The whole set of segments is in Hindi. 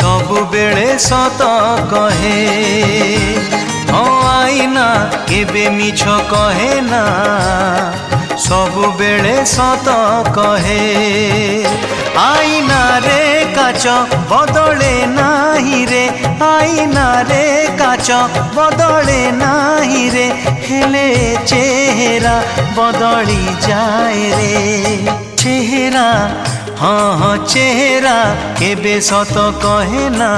सबुबेले सत कहे आईना केबे मिछ कहे ना सबुबेले सत कहे आईना रे काच बदले नाही रे आईना रे काच बदले नाही रे हेले चेहरा बदली जाए रे चेहरा हाँ हाँ चेहरा केबे सत कहे ना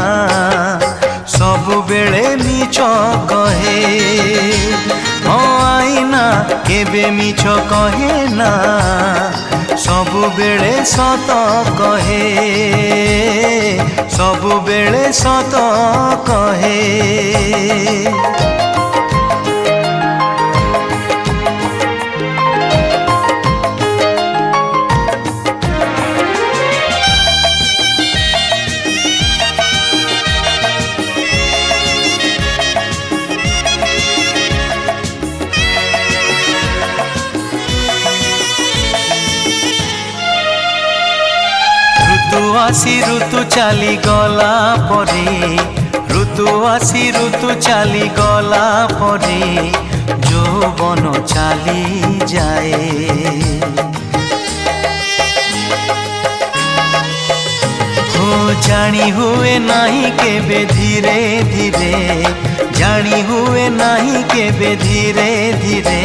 सबुबेले मिछ कहे हाँ आईना केबे मिछ कहे ना सबुबेले सत कहे सबुबेले सत कहे। ऋतु आसी ऋतु चली गला परे ऋतु आसी ऋतु चली गला परे यौवन चली जाए हो जानी हुए नहीं केबे धीरे धीरे जानी हुए नहीं केबे धीरे धीरे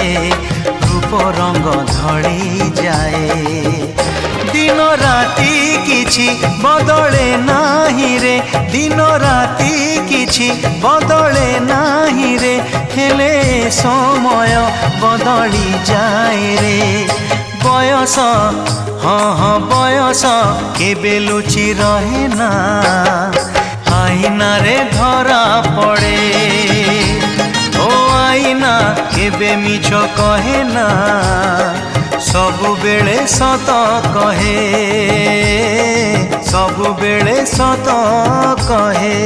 रूप रंग धड़ी जाए दिन राति किछि बदले नाही रे दिन राति किछि बदले नाही रे हेले समय बदली जाए रे बयस हाँ हाँ बयस केबे लुचि रहे ना आईना रे धरा पड़े ओ आईना केबे मिछ कहे ना सबुबेले सत कहे सबुबेले सत कहे।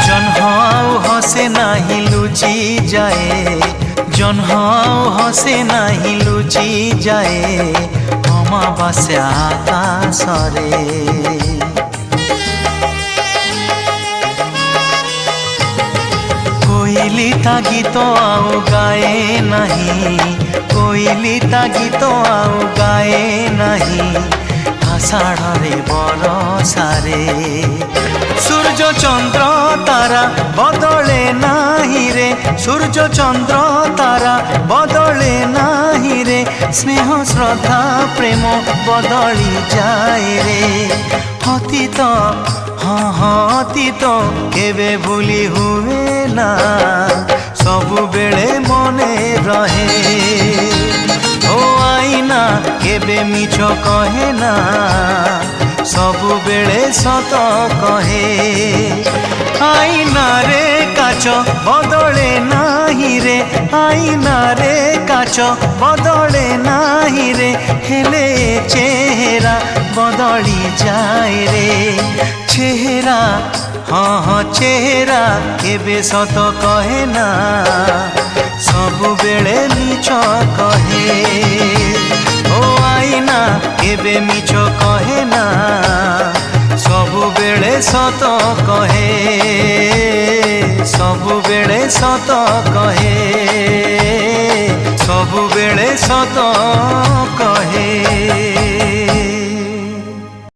जन्हाओ हसे नाही लुचि जाए जन्हाओ हसे नाही लुचि जाए अमावास्या आकाशरे कोइली ता गीत आउ गाए नहीं कोइली ता गीत आउ गाए नहीं आषाढ़ बरसारे सूर्य चंद्र तारा बदले नाही रे सूर्य चंद्र तारा बदले नाही रे स्नेह श्रद्धा प्रेम बदली जाए रे अतीत हाँ हाँ अतीत केबे भूली हुए ना सबुबेले मने रहे ओ आईना केबे मिछ कहे ना सबुबेले सत कहे आईना रे काच बदले नाही रे आईना रे काच बदले नाही रे हेले चेहरा बदली जाए रे चेहरा हाँ हाँ चेहरा केबे सत कहे ना सबुबेले मिछ कहे ओ आईना केबे मिछ कहे ना सबुबेले सत कहे सबुबेले सत कहे सबुबेले सत कहे।